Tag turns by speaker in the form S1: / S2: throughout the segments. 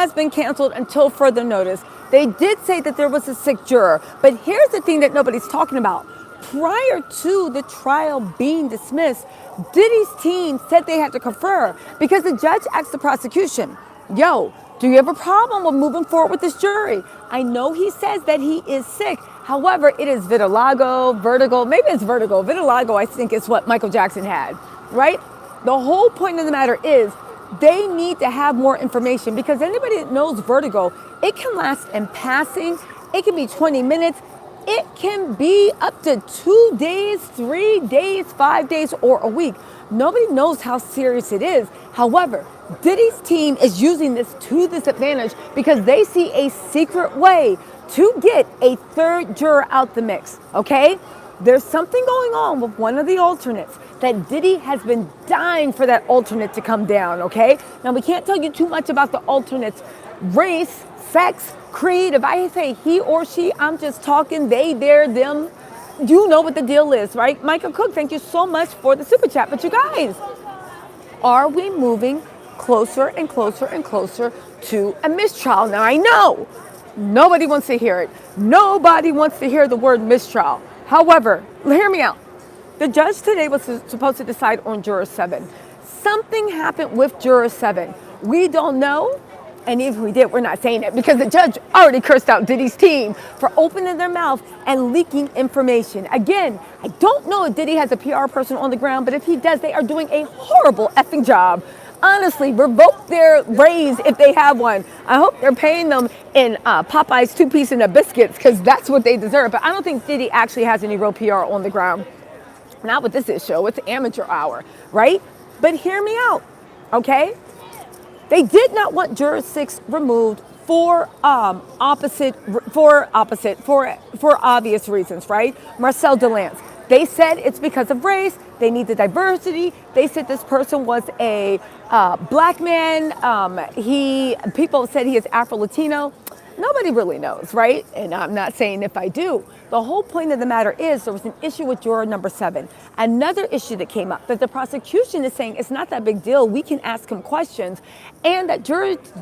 S1: has been canceled until further notice. They did say that there was a sick juror, but here's the thing that nobody's talking about. Prior to the trial being dismissed, Diddy's team said they had to confer because the judge asked the prosecution, yo, do you have a problem with moving forward with this jury? I know he says that he is sick. However, it is vertigo, maybe it's vertigo. Vitiligo, I think, is what Michael Jackson had, right? The whole point of the matter is they need to have more information because anybody that knows vertigo, it can last in passing. It can be 20 minutes. It can be up to 2 days, 3 days, 5 days, or a week. Nobody knows how serious it is. However, Diddy's team is using this to this advantage because they see a secret way to get a third juror out the mix, okay? There's something going on with one of the alternates that Diddy has been dying for that alternate to come down, okay? Now, we can't tell you too much about the alternate's race, sex, creed. If I say he or she, I'm just talking they, their, them. You know what the deal is, right? Michael Cook, thank you so much for the super chat. But you guys, are we moving closer and closer and closer to a mistrial? Now, I know nobody wants to hear it. Nobody wants to hear the word mistrial. However, hear me out. The judge today was supposed to decide on Juror 7. Something happened with Juror 7. We don't know. And if we did, we're not saying it because the judge already cursed out Diddy's team for opening their mouth and leaking information. Again, I don't know if Diddy has a PR person on the ground, but if he does, they are doing a horrible effing job. Honestly, revoke their raise if they have one. I hope they're paying them in Popeye's 2-piece and a biscuits because that's what they deserve. But I don't think Diddy actually has any real PR on the ground. Not with this show. It's amateur hour, right? But hear me out, okay? They did not want Juror 6 removed for obvious reasons, right? Marcel DeLance. They said it's because of race. They need the diversity. They said this person was a black man. People said he is Afro-Latino. Nobody really knows, right? And I'm not saying if I do. The whole point of the matter is there was an issue with Juror number 7. Another issue that came up that the prosecution is saying it's not that big deal. We can ask him questions. And that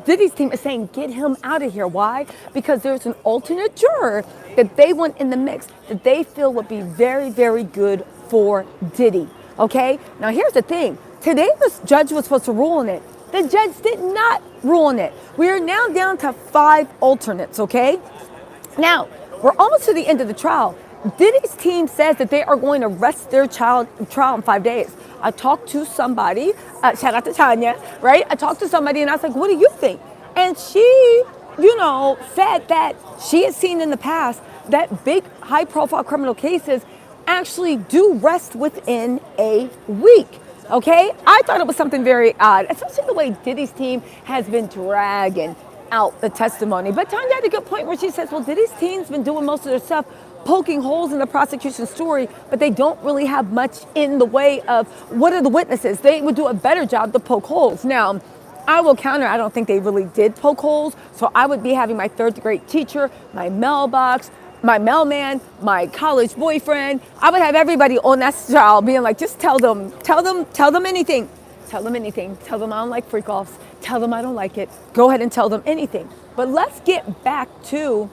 S1: Diddy's team is saying get him out of here. Why? Because there's an alternate juror that they want in the mix that they feel would be very, very good for Diddy. Okay? Now here's the thing. Today the judge was supposed to rule on it. The judge did not rule on it. We are now down to 5 alternates, okay? Now, we're almost to the end of the trial. Diddy's team says that they are going to rest their trial in 5 days. I talked to somebody, shout out to Tanya, right? I talked to somebody and I was like, what do you think? And she, said that she has seen in the past that big high-profile criminal cases actually do rest within a week. Okay, I thought it was something very odd, especially the way Diddy's team has been dragging out the testimony. But Tanya had a good point where she says, well, Diddy's team's been doing most of their stuff, poking holes in the prosecution's story, but they don't really have much in the way of what are the witnesses. They would do a better job to poke holes. Now, I will counter, I don't think they really did poke holes. So I would be having my 3rd grade teacher, my mailbox, my mailman, my college boyfriend. I would have everybody on that trial being like, just tell them anything. Tell them anything. Tell them I don't like freak offs. Tell them I don't like it. Go ahead and tell them anything. But let's get back to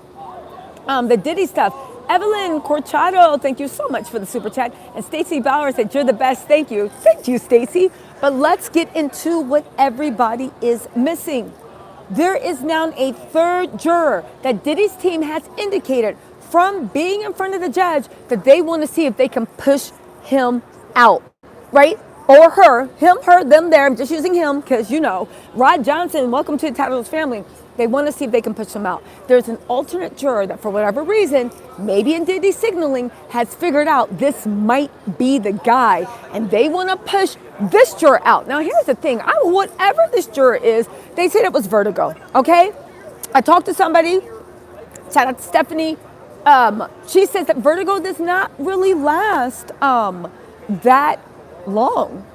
S1: the Diddy stuff. Evelyn Corchado, thank you so much for the super chat. And Stacy Bauer said, you're the best. Thank you. Thank you, Stacy. But let's get into what everybody is missing. There is now a 3rd juror that Diddy's team has indicated from being in front of the judge that they want to see if they can push him out, right? Or her, him, her, them, there. I'm just using him because, Rod Johnson, welcome to the Tattles family. They want to see if they can push him out. There's an alternate juror that for whatever reason, maybe in Diddy signaling, has figured out this might be the guy. And they want to push this juror out. Now, here's the thing. Whatever this juror is, they said it was vertigo, okay? I talked to somebody, shout out to Stephanie. She says that vertigo does not really last that long.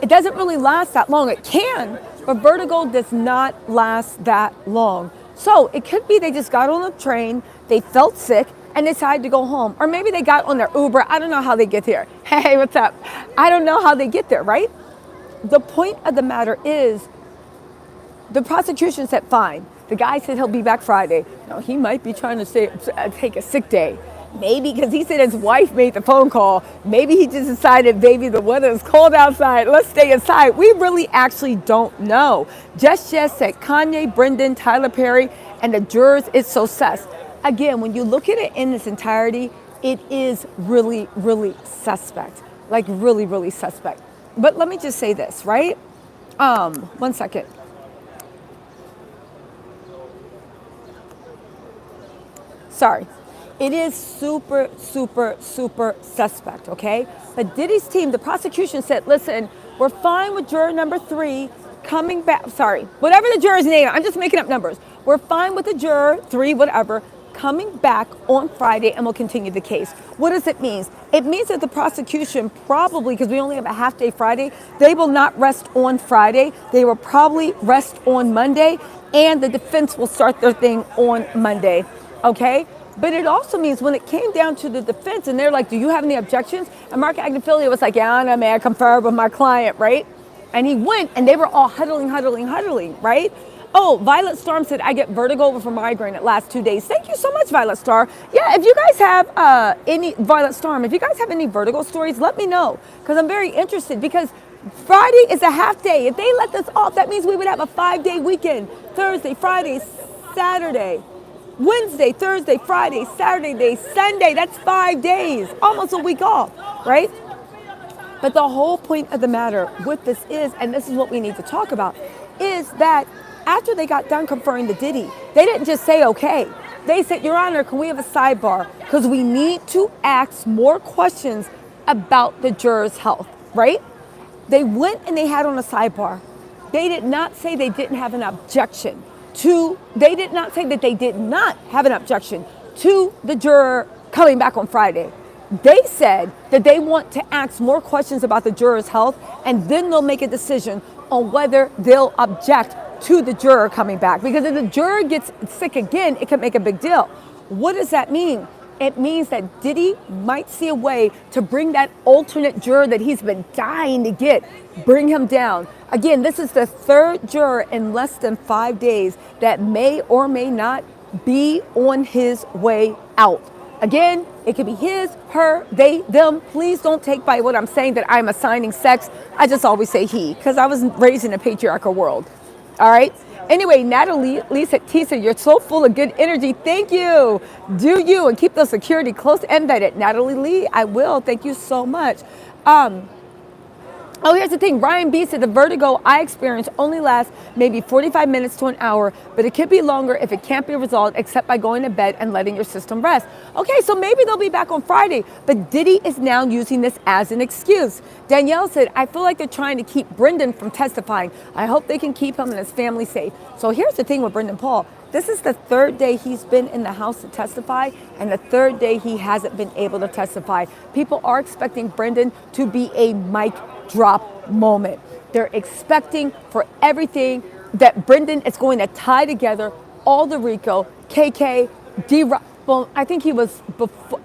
S1: It doesn't really last that long. It can, but vertigo does not last that long. So it could be they just got on a train, they felt sick, and decided to go home. Or maybe they got on their Uber. I don't know how they get there. Hey, what's up? I don't know how they get there, right? The point of the matter is the prosecution said, fine. The guy said he'll be back Friday. Now, he might be trying to take a sick day. Maybe because he said his wife made the phone call. Maybe he just decided, baby, the weather is cold outside. Let's stay inside. We really actually don't know. Just said Kanye, Brendan, Tyler Perry, and the jurors is so sus. Again, when you look at it in its entirety, it is really, really suspect. Like really, really suspect. But let me just say this, right? 1 second. Sorry. It is super, super, super suspect, okay? But Diddy's team, the prosecution said, listen, we're fine with juror number 3 coming back. Sorry, whatever the juror's name, I'm just making up numbers. We're fine with the juror 3, whatever, coming back on Friday, and we'll continue the case. What does it mean? It means that the prosecution probably, because we only have a half day Friday, they will not rest on Friday. They will probably rest on Monday, and the defense will start their thing on Monday, okay? But it also means when it came down to the defense and they're like, do you have any objections? And Mark Agnifilo was like, yeah, no, may I confer with my client, right? And he went and they were all huddling, right? Oh, Violet Storm said, I get vertigo over migraine at last 2 days. Thank you so much, Violet Star. Yeah, if you guys have Violet Storm, if you guys have any vertigo stories, let me know. Because I'm very interested because Friday is a half day. If they let this off, that means we would have a 5-day weekend. Thursday, Friday, Saturday. Wednesday, Thursday, Friday, Saturday, Sunday, that's 5 days, almost a week off, right? But the whole point of the matter with this is, and this is what we need to talk about, is that after they got done conferring the Diddy, they didn't just say, okay. They said, Your Honor, can we have a sidebar? Because we need to ask more questions about the jurors' health, right? They went and they had on a sidebar. They did not say they didn't have an objection. They did not say that they did not have an objection to the juror coming back on Friday. They said that they want to ask more questions about the juror's health, and then they'll make a decision on whether they'll object to the juror coming back. Because if the juror gets sick again, it could make a big deal. What does that mean? It means that Diddy might see a way to bring that alternate juror that he's been dying to get, bring him down. Again, this is the 3rd juror in less than 5 days that may or may not be on his way out. Again, it could be his, her, they, them. Please don't take by what I'm saying that I'm assigning sex. I just always say he, because I was raised in a patriarchal world. All right? Anyway, Natalie, Lisa, Tisa, you're so full of good energy. Thank you. Do you, and keep the security close and vetted. Natalie Lee, I will. Thank you so much. Oh, here's the thing. Ryan B said the vertigo I experience only lasts maybe 45 minutes to an hour, but it could be longer if it can't be resolved except by going to bed and letting your system rest. Okay, so maybe they'll be back on Friday, but Diddy is now using this as an excuse. Danielle said, I feel like they're trying to keep Brendan from testifying. I hope they can keep him and his family safe. So here's the thing with Brendan Paul. This is the 3rd day he's been in the house to testify, and the 3rd day he hasn't been able to testify. People are expecting Brendan to be a mic drop moment. They're expecting for everything that Brendan is going to tie together all the RICO, KK, D-Rock. Well, I think he was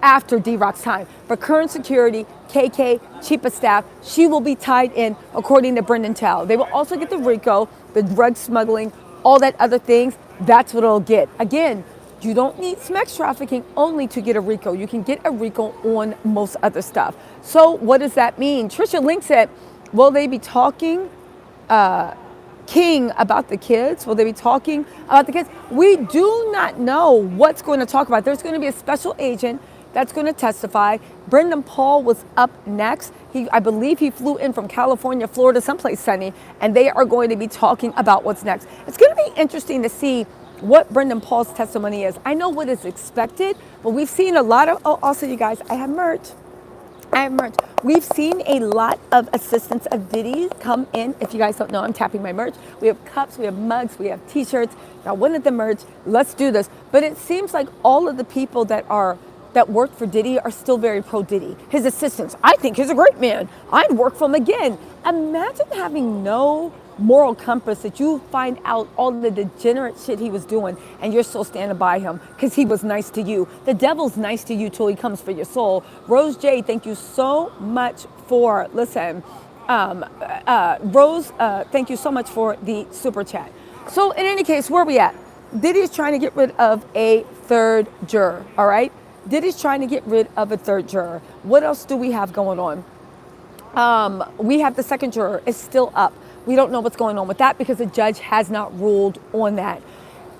S1: after D-Rock's time. But current security, KK, chief of staff, she will be tied in according to Brendan Tell. They will also get the RICO, the drug smuggling, all that other things. That's what it'll get. Again, you don't need sex trafficking only to get a RICO. You can get a RICO on most other stuff. So what does that mean? Trisha Link said, will they be talking King about the kids? Will they be talking about the kids? We do not know what's going to talk about. There's going to be a special agent that's going to testify. Brendan Paul was up next. I believe he flew in from California, Florida, someplace sunny, and they are going to be talking about what's next. It's going to be interesting to see what Brendan Paul's testimony is. I know what is expected, but we've seen a lot of, oh, also you guys, I have merch. We've seen a lot of assistants of Diddy come in. If you guys don't know, I'm tapping my merch. We have cups, we have mugs, we have t-shirts. Now, one of the merch, let's do this. But it seems like all of the people that work for Diddy are still very pro Diddy. His assistants, I think he's a great man. I'd work for him again. Imagine having no moral compass, that you find out all the degenerate shit he was doing and you're still standing by him because he was nice to you. The devil's nice to you till he comes for your soul. Rose J, thank you so much for, Rose, thank you so much for the super chat. So in any case, where are we at? Diddy is trying to get rid of a third juror, all right? Diddy's trying to get rid of a third juror. What else do we have going on? We have the second juror. It's still up. We don't know what's going on with that because the judge has not ruled on that.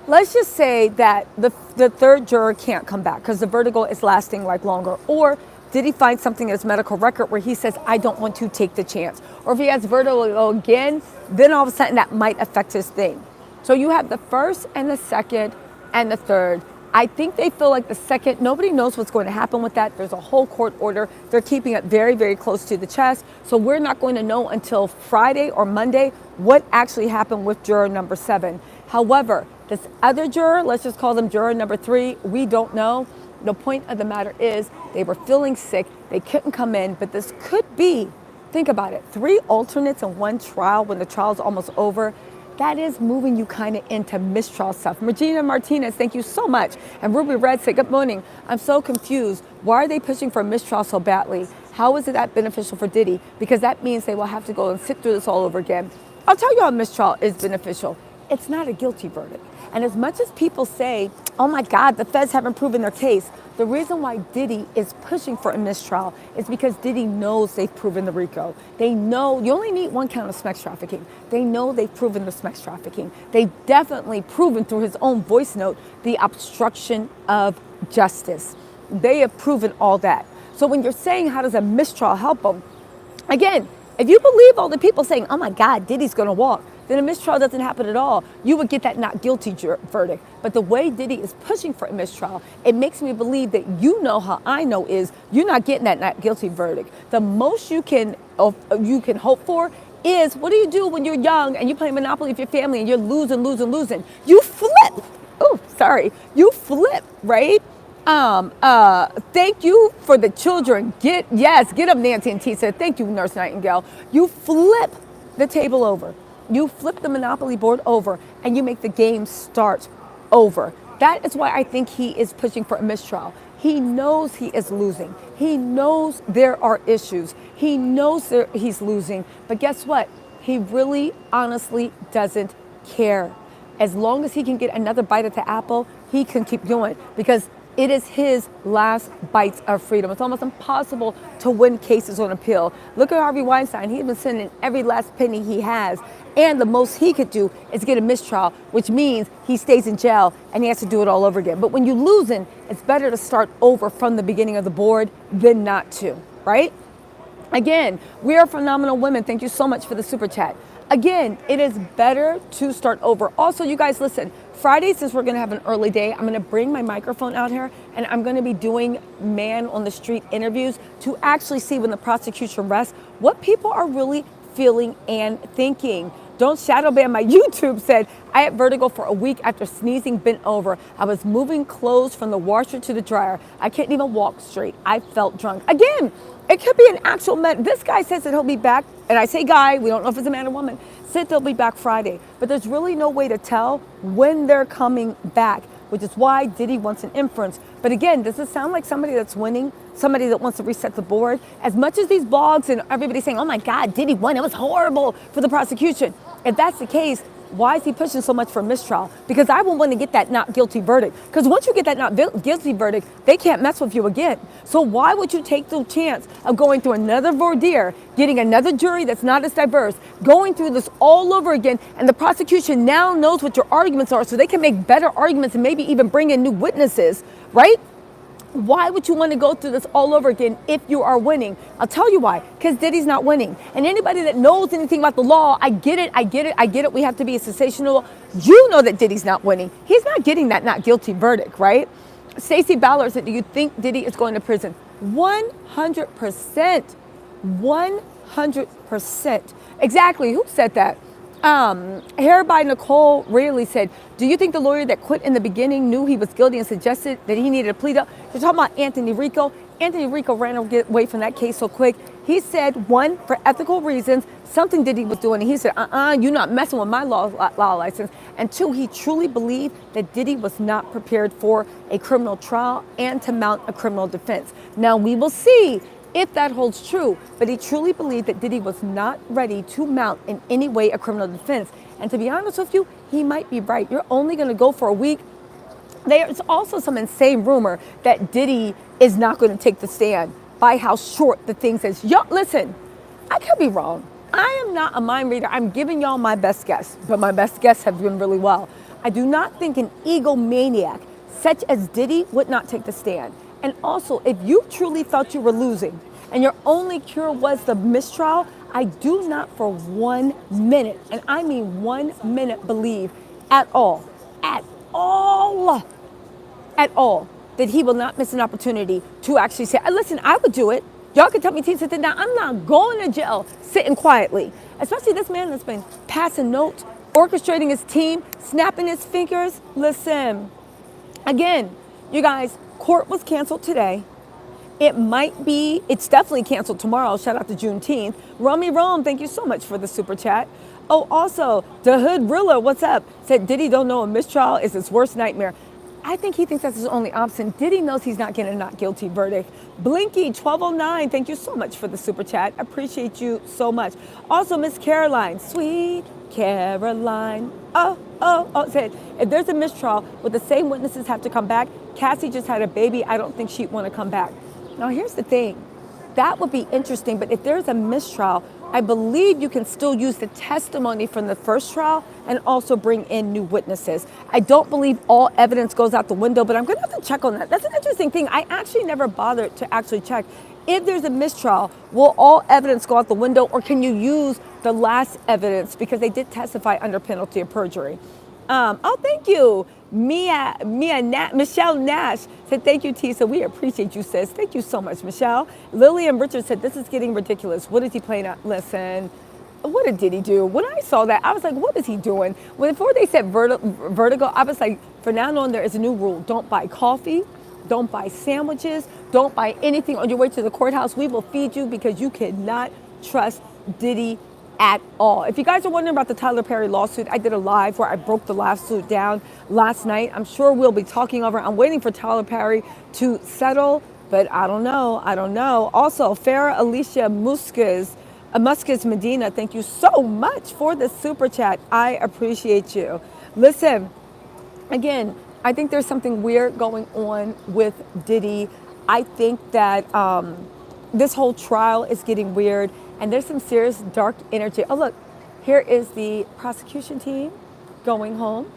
S1: Let's just say that the third juror can't come back because the vertigo is lasting like longer. Or did he find something in his medical record where he says, I don't want to take the chance? Or if he has vertigo again, then all of a sudden that might affect his thing. So you have the first and the second and the third. I think they feel like the second, nobody knows what's going to happen with that. There's a whole court order. They're keeping it very, very close to the chest. So we're not going to know until Friday or Monday what actually happened with juror number 7. However, this other juror, let's just call them juror number 3, we don't know. The point of the matter is they were feeling sick. They couldn't come in, but this could be, think about it, 3 alternates in one trial when the trial's almost over. That is moving you kind of into mistrial stuff. Regina Martinez, thank you so much. And Ruby Red said, good morning. I'm so confused. Why are they pushing for mistrial so badly? How is it that beneficial for Diddy? Because that means they will have to go and sit through this all over again. I'll tell you how mistrial is beneficial. It's not a guilty verdict. And as much as people say, oh my God, the feds haven't proven their case, the reason why Diddy is pushing for a mistrial is because Diddy knows they've proven the RICO. They know you only need 1 count of sex trafficking. They know they've proven the sex trafficking. They've definitely proven through his own voice note the obstruction of justice. They have proven all that. So when you're saying how does a mistrial help them, again, if you believe all the people saying, oh my God, Diddy's going to walk, then a mistrial doesn't happen at all. You would get that not guilty verdict. But the way Diddy is pushing for a mistrial, it makes me believe that you know how I know is you're not getting that not guilty verdict. The most you can hope for is, what do you do when you're young and you play Monopoly with your family and you're losing? You flip. Oh, sorry. You flip, right? Thank you for the children. Get up, Nancy and Tisa. Thank you, Nurse Nightingale. You flip the table over. You flip the Monopoly board over and you make the game start over. That is why I think he is pushing for a mistrial. He knows he is losing. He knows there are issues. He knows he's losing. But guess what? He really, honestly doesn't care. As long as he can get another bite at the apple, he can keep going because it is his last bites of freedom. It's almost impossible to win cases on appeal. Look at Harvey Weinstein. He's been sending every last penny he has. And the most he could do is get a mistrial, which means he stays in jail and he has to do it all over again. But when you're losing, it's better to start over from the beginning of the board than not to, right? Again, we are phenomenal women. Thank you so much for the super chat. Again, it is better to start over. Also, you guys, listen, Friday, since we're going to have an early day, I'm going to bring my microphone out here and I'm going to be doing man on the street interviews to actually see when the prosecution rests what people are really feeling and thinking. Don't shadow ban my YouTube said, I had vertigo for a week after sneezing bent over. I was moving clothes from the washer to the dryer. I couldn't even walk straight. I felt drunk. Again, it could be an actual this guy says that he'll be back, and I say guy, we don't know if it's a man or woman, said they'll be back Friday. But there's really no way to tell when they're coming back, which is why Diddy wants an inference. But again, does it sound like somebody that's winning, somebody that wants to reset the board? As much as these blogs and everybody's saying, oh my God, Diddy won, it was horrible for the prosecution. If that's the case, why is he pushing so much for mistrial? Because I will want to get that not guilty verdict. Because once you get that not guilty verdict, they can't mess with you again. So why would you take the chance of going through another voir dire, getting another jury that's not as diverse, going through this all over again, and the prosecution now knows what your arguments are so they can make better arguments and maybe even bring in new witnesses, right? Why would you want to go through this all over again if you are winning? I'll tell you why. Because Diddy's not winning. And anybody that knows anything about the law, I get it. We have to be a sensational. You know that Diddy's not winning. He's not getting that not guilty verdict, right? Stacey Ballard said, do you think Diddy is going to prison? 100%. 100%. Exactly. Who said that? Hair by Nicole Rayleigh said, do you think the lawyer that quit in the beginning knew he was guilty and suggested that he needed a plea deal? You're talking about Anthony RICO. Anthony RICO ran away from that case so quick. He said, 1, for ethical reasons, something Diddy was doing. And he said, you're not messing with my law license. And 2, he truly believed that Diddy was not prepared for a criminal trial and to mount a criminal defense. Now we will see if that holds true, but he truly believed that Diddy was not ready to mount in any way a criminal defense. And to be honest with you, he might be right. You're only going to go for a week. There's also some insane rumor that Diddy is not going to take the stand by how short the thing says. Yo, listen, I could be wrong. I am not a mind reader. I'm giving y'all my best guess, but my best guess have been really well. I do not think an egomaniac such as Diddy would not take the stand. And also, if you truly felt you were losing and your only cure was the mistrial, I do not for 1 minute, and I mean 1 minute, believe at all, that he will not miss an opportunity to actually say, listen, I would do it. Y'all can tell me to sit down. I'm not going to jail sitting quietly. Especially this man that's been passing notes, orchestrating his team, snapping his fingers. Listen, again, you guys, court was canceled today. It's definitely canceled tomorrow. Shout out to Juneteenth. Romy Rome, thank you so much for the super chat. Oh, also, the Hood Rilla, what's up? Said Diddy don't know a mistrial is his worst nightmare. I think he thinks that's his only option. Diddy knows he's not getting a not guilty verdict. Blinky 1209, thank you so much for the super chat. Appreciate you so much. Also, Miss Caroline, sweet Caroline. Said if there's a mistrial, would the same witnesses have to come back? Cassie just had a baby. I don't think she'd want to come back. Now, here's the thing. That would be interesting, but if there's a mistrial, I believe you can still use the testimony from the first trial and also bring in new witnesses. I don't believe all evidence goes out the window, but I'm going to have to check on that. That's an interesting thing. I actually never bothered to actually check. If there's a mistrial, will all evidence go out the window, or can you use the last evidence because they did testify under penalty of perjury? Thank you. Michelle Nash said, thank you, Tisa. We appreciate you, sis. Thank you so much, Michelle. Lillian Richards said, this is getting ridiculous. What is he playing at? Listen, what did Diddy do? When I saw that, I was like, what is he doing? Before they said vertigo, I was like, from now on, there is a new rule. Don't buy coffee. Don't buy sandwiches. Don't buy anything on your way to the courthouse. We will feed you because you cannot trust Diddy at all. If you guys are wondering about the Tyler Perry lawsuit, I did a live where I broke the lawsuit down last night. I'm sure we'll be talking over. I'm waiting for Tyler Perry to settle, but I don't know. Also, Farah Alicia Muscas Medina, thank you so much for the super chat. I appreciate you. Listen, again, I think there's something weird going on with Diddy. I think that this whole trial is getting weird. And there's some serious dark energy. Oh, look, here is the prosecution team going home.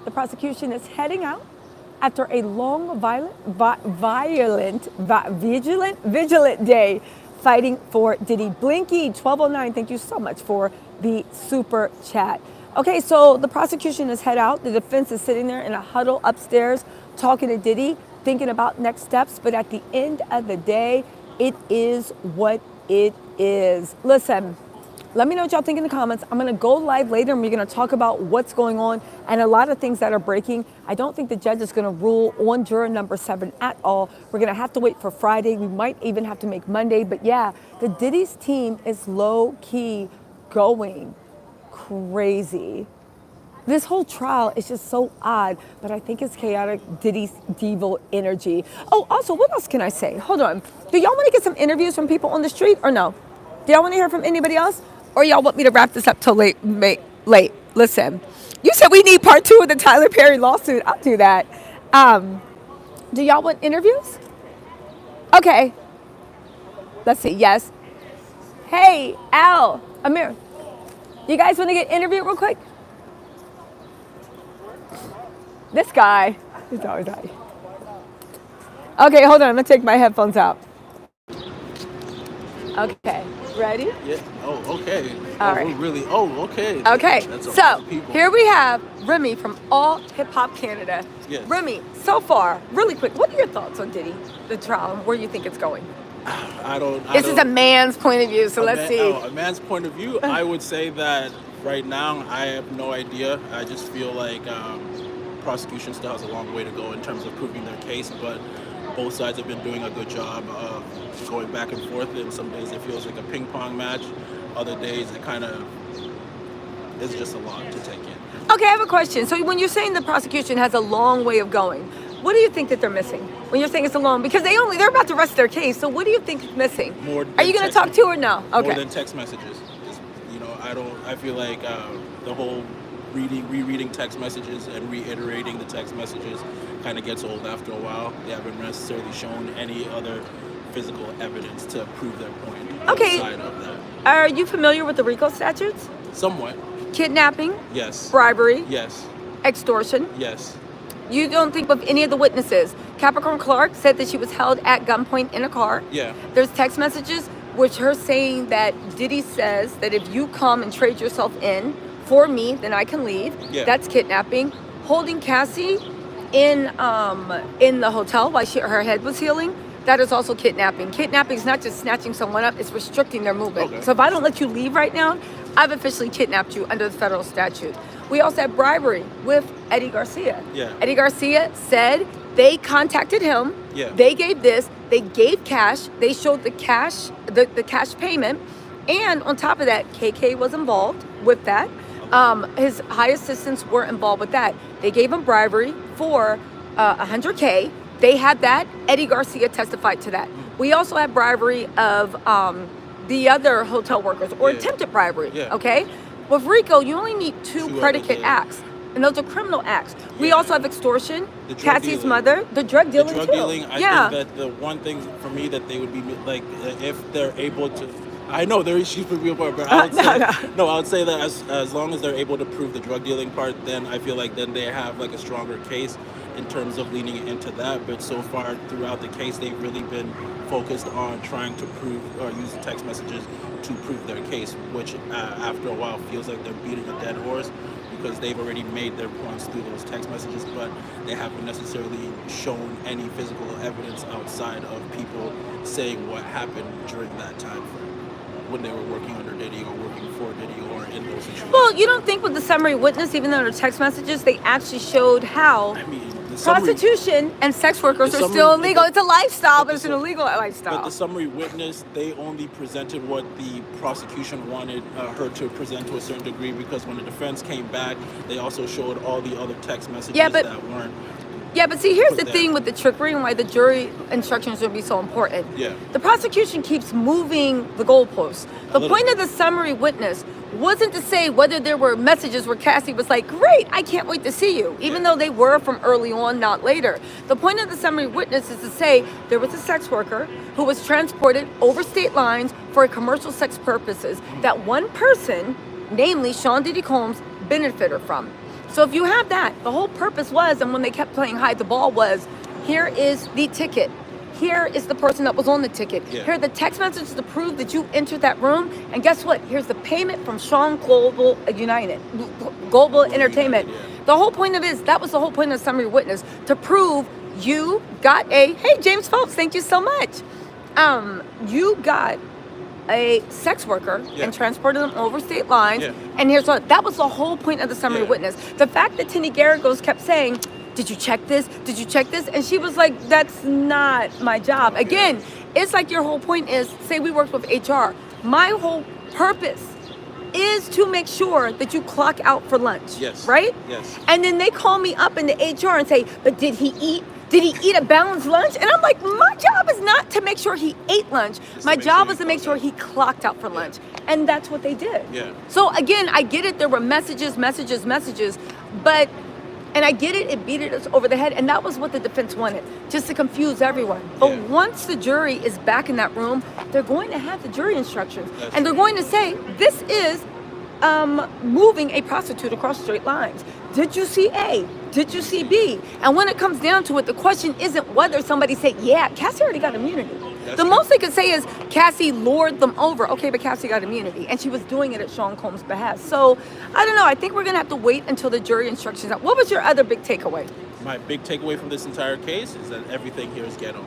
S1: The prosecution is heading out after a long, vigilant day fighting for Diddy. Blinky 1209, thank you so much for the super chat. Okay, so the prosecution has head out. The defense is sitting there in a huddle upstairs talking to Diddy, thinking about next steps. But at the end of the day, it is what it is. Listen, let me know what y'all think in the comments. I'm going to go live later and we're going to talk about what's going on and a lot of things that are breaking. I don't think the judge is going to rule on juror number 7 at all. We're going to have to wait for Friday. We might even have to make Monday. But yeah, the Diddy's team is low key going crazy. This whole trial is just so odd, but I think it's chaotic Diddy's devil energy. Oh, also, what else can I say? Hold on. Do y'all want to get some interviews from people on the street or no? Do y'all want to hear from anybody else? Or y'all want me to wrap this up till late? Listen, you said we need part 2 of the Tyler Perry lawsuit. I'll do that. Do y'all want interviews? Okay. Let's see. Yes. Hey, Al, Amir. You guys want to get interviewed real quick? This guy, he's always right. Okay, hold on, I'm gonna take my headphones out. Okay, ready?
S2: Yeah, oh, okay.
S1: All right.
S2: Okay.
S1: Okay, so here we have Remy from All Hip Hop Canada.
S2: Yes.
S1: Remy, so far, really quick, what are your thoughts on Diddy, the trial, and where you think it's going? This is a man's point of view, so let's see.
S2: A man's point of view, I would say that right now, I have no idea. I just feel like prosecution still has a long way to go in terms of proving their case, but both sides have been doing a good job of going back and forth, and some days it feels like a ping pong match. Other days it kind of is just a lot to take in.
S1: Okay, I have a question. So when you're saying the prosecution has a long way of going, what do you think that they're missing? When you're saying it's a long, because they're about to rest their case, so what do you think is missing? Are you going to talk to or no? Okay.
S2: More than text messages. I feel like the whole rereading text messages and reiterating the text messages kind of gets old after a while. They haven't necessarily shown any other physical evidence to prove their point outside of that.
S1: Are you familiar with the RICO statutes?
S2: Somewhat.
S1: Kidnapping,
S2: Yes.
S1: bribery,
S2: Yes.
S1: extortion.
S2: Yes.
S1: You don't think of any of the witnesses. Capricorn Clark said that she was held at gunpoint in a car.
S2: Yeah.
S1: There's text messages which her saying that Diddy says that if you come and trade yourself in for me, then I can leave.
S2: Yeah.
S1: That's kidnapping. Holding Cassie in the hotel while her head was healing. That is also kidnapping. Kidnapping is not just snatching someone up, it's restricting their movement.
S2: Okay.
S1: So if I don't let you leave right now, I've officially kidnapped you under the federal statute. We also have bribery with Eddie Garcia.
S2: Yeah.
S1: Eddie Garcia said they contacted him.
S2: Yeah.
S1: They gave this. They gave cash. They showed the cash, the cash payment. And on top of that, KK was involved with that. His high assistants were involved with that. They gave him bribery for $100K. They had that. Eddie Garcia testified to that. We also had bribery of the other hotel workers or attempted bribery.
S2: Yeah.
S1: Okay. With RICO, you only need two predicate
S2: others,
S1: acts, and those are criminal acts. We
S2: Yeah.
S1: also have extortion,
S2: The drug
S1: Cassie's
S2: dealing.
S1: mother, the drug dealing
S2: The drug
S1: too.
S2: dealing, I think that the one thing for me that they would be like, if they're able to, I know there is she's real part, but I would say no, I would say that as long as they're able to prove the drug dealing part, then I feel like then they have like a stronger case in terms of leaning into that. But so far throughout the case, they've really been focused on trying to prove or use the text messages to prove their case, which after a while feels like they're beating a dead horse because they've already made their points through those text messages, but they haven't necessarily shown any physical evidence outside of people saying what happened during that time frame when they were working under Diddy or working for Diddy or in those situations.
S1: Well, you don't think with the summary witness, even though they're text messages, they actually showed how
S2: I mean, the summary,
S1: prostitution and sex workers
S2: the
S1: are
S2: summary-
S1: still illegal. It's a lifestyle,
S2: but
S1: but it's an illegal
S2: but
S1: lifestyle.
S2: the summary witness, they only presented what the prosecution wanted her to present to a certain degree, because when the defense came back, they also showed all the other text messages that weren't.
S1: Yeah, but see, here's
S2: put
S1: the
S2: there.
S1: thing with the trickery and why the jury instructions would be so important.
S2: Yeah.
S1: The prosecution keeps moving the goalposts. The
S2: little
S1: point
S2: bit.
S1: of the summary witness wasn't to say whether there were messages where Cassie was like, great, I can't wait to see you, even though they were from early on, not later. The point of the summary witness is to say there was a sex worker who was transported over state lines for commercial sex purposes that one person, namely Sean Diddy Combs, benefited from. So if you have that, the whole purpose was, and when they kept playing hide the ball was, here is the ticket. Here is the person that was on the ticket.
S2: Yeah.
S1: Here are the text messages to prove that you entered that room. And guess what? Here's the payment from Sean Global Entertainment.
S2: Yeah.
S1: The whole point of it is, that was the whole point of the summary witness, to prove you got hey, James Phelps, thank you so much. You got a sex worker and transported them over state lines.
S2: Yeah.
S1: And here's what, that was the whole point of the summary witness. The fact that Tinny Garrigos kept saying, did you check this? Did you check this? And she was like, that's not my job. Again, it's like your whole point is, say we worked with HR. My whole purpose is to make sure that you clock out for lunch.
S2: Yes.
S1: Right?
S2: Yes.
S1: And then they call me up into HR and say, but did he eat? Did he eat a balanced lunch? And I'm like, my job is not to make sure he ate lunch. My job is to make sure he clocked out for lunch. And that's what they did.
S2: Yeah.
S1: So again, I get it. There were messages, but, and I get it, it beat us over the head. And that was what the defense wanted, just to confuse everyone. But once the jury is back in that room, they're going to have the jury instructions. And they're going to say, this is moving a prostitute across straight lines. Did you see A? Did you see B? And when it comes down to it, the question isn't whether somebody said, yeah, Cassie already got immunity. The most they could say is Cassie lured them over. Okay, but Cassie got immunity. And she was doing it at Sean Combs' behest. So, I don't know. I think we're going to have to wait until the jury instructions out. What was your other big takeaway?
S2: My big takeaway from this entire case is that everything here is ghetto.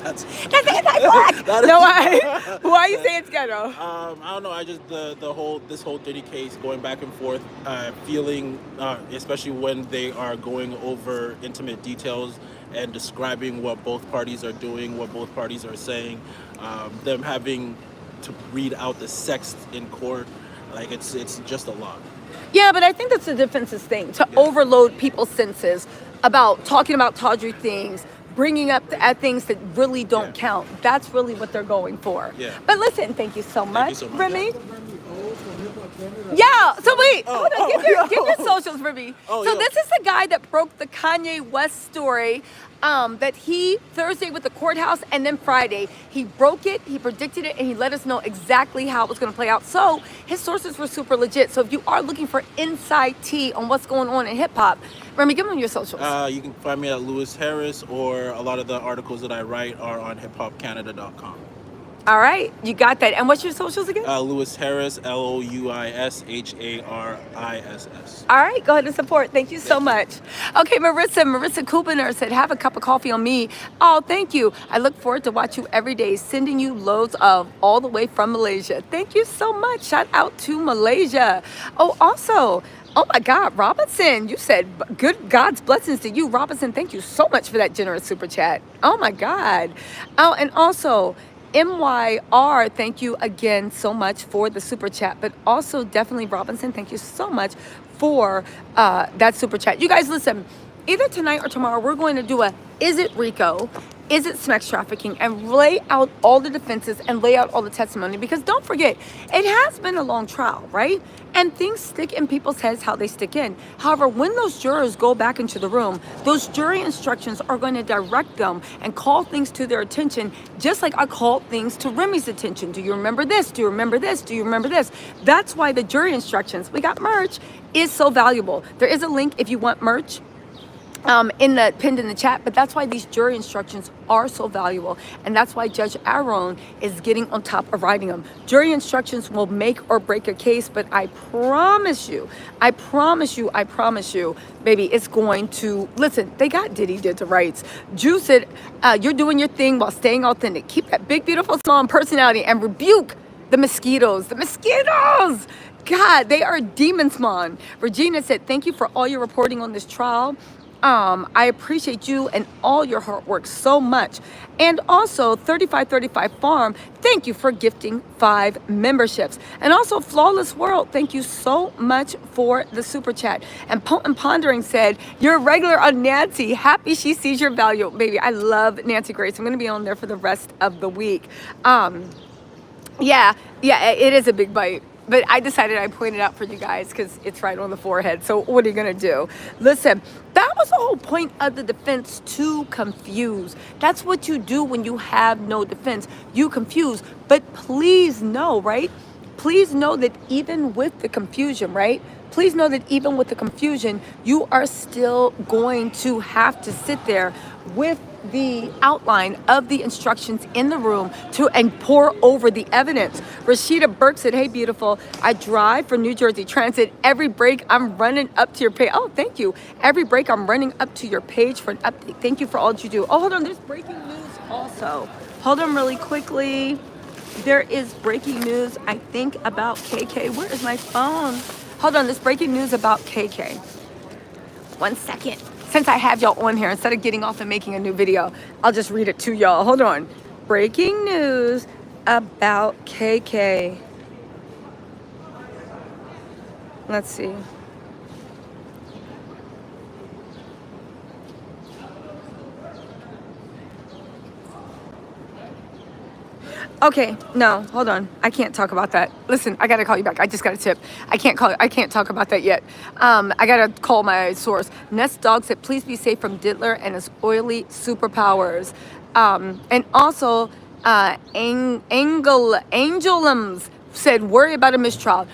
S2: That's
S1: anti-black. No, why you say it's ghetto?
S2: I don't know. I just this whole Diddy case going back and forth, feeling especially when they are going over intimate details and describing what both parties are doing, what both parties are saying, them having to read out the sex in court, like it's just a lot.
S1: Yeah, but I think that's the defense's thing, to overload people's senses about talking about tawdry things, bringing up at things that really don't
S2: Yeah.
S1: count. That's really what they're going for.
S2: Yeah.
S1: But listen, thank you so much,
S2: so much.
S1: Remy. Yeah, so wait, hold on, give your
S2: yo.
S1: socials, Remy.
S2: Oh,
S1: So
S2: yo.
S1: this is the guy that broke the Kanye West story, that he, Thursday with the courthouse, and then Friday, he broke it, he predicted it, and he let us know exactly how it was gonna play out. So his sources were super legit. So if you are looking for inside tea on what's going on in hip hop, Remy, give them your socials.
S2: You can find me at Lewis Harris, or a lot of the articles that I write are on hiphopcanada.com.
S1: All right, you got that. And what's your socials again?
S2: Lewis Harris, LouisHariss.
S1: All right, go ahead and support. Thank you so much. Okay, Marissa Kubiner said, have a cup of coffee on me. Oh, thank you. I look forward to watch you every day, sending you loads of all the way from Malaysia. Thank you so much. Shout out to Malaysia. Oh, also, oh my God, Robinson, you said good God's blessings to you. Robinson, thank you so much for that generous super chat. Oh my God. Oh, and also, MYR, thank you again so much for the super chat, but also definitely Robinson, thank you so much for that super chat. You guys, listen, either tonight or tomorrow, we're going to do a Is It RICO? Is it sex trafficking? And lay out all the defenses and lay out all the testimony, because don't forget, it has been a long trial, right? And things stick in people's heads how they stick in. However, when those jurors go back into the room, those jury instructions are going to direct them and call things to their attention, just like I called things to Remy's attention. Do you remember this? Do you remember this? Do you remember this? That's why the jury instructions, we got merch, is so valuable. There is a link if you want merch. Pinned in the chat, but that's why these jury instructions are so valuable, and that's why Judge Aaron is getting on top of writing them. Jury instructions will make or break a case, but I promise you, baby, it's going to, listen, they got Diddy did the rights. Jew said, you're doing your thing while staying authentic. Keep that big, beautiful smile and personality, and rebuke the mosquitoes. God, they are demons, man. Regina said, thank you for all your reporting on this trial. I appreciate you and all your hard work so much. And also 3535 Farm, thank you for gifting 5 memberships. And also Flawless World, thank you so much for the super chat. And Potent Pondering said, you're a regular on Nancy. Happy she sees your value. Baby, I love Nancy Grace. I'm going to be on there for the rest of the week. Yeah, it is a big bite. But I decided I pointed out for you guys because it's right on the forehead. So what are you going to do? Listen, that was the whole point of the defense, to confuse. That's what you do when you have no defense. You confuse. But please know, right? Please know that even with the confusion, right? Please know that even with the confusion, you are still going to have to sit there with the outline of the instructions in the room and pour over the evidence. Rashida Burke said, hey, beautiful, I drive for New Jersey Transit. Every break, I'm running up to your page. Oh, thank you. Every break, I'm running up to your page for an update. Thank you for all that you do. Oh, hold on. There's breaking news also. Hold on really quickly. There is breaking news, I think, about KK. Where is my phone? Hold on. There's breaking news about KK. 1 second. Since I have y'all on here, instead of getting off and making a new video, I'll just read it to y'all. Hold on. Breaking news about KK. Let's see. Okay, no, hold on. I can't talk about that. Listen, I gotta call you back. I just got a tip. I can't talk about that yet. I gotta call my source. Nest Dog said, please be safe from Diddler and his oily superpowers. And also, Angelums said, worry about a mistrial.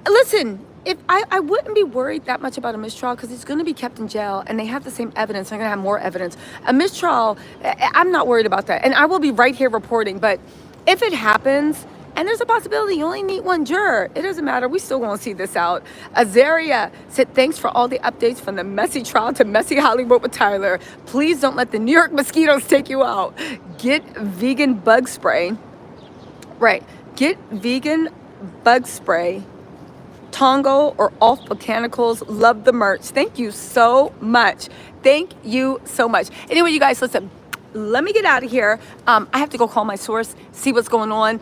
S1: Listen, if I wouldn't be worried that much about a mistrial because it's going to be kept in jail and they have the same evidence. They're going to have more evidence. A mistrial, I'm not worried about that. And I will be right here reporting. But if it happens, and there's a possibility you only need 1 juror, it doesn't matter. We still going to see this out. Azaria said, thanks for all the updates from the messy trial to messy Hollywood with Tyler. Please don't let the New York mosquitoes take you out. Get vegan bug spray. Right. Get vegan bug spray. Tongo or Off Botanicals. Love the merch. Thank you so much. Thank you so much. Anyway, you guys, listen, let me get out of here. I have to go call my source, see what's going on.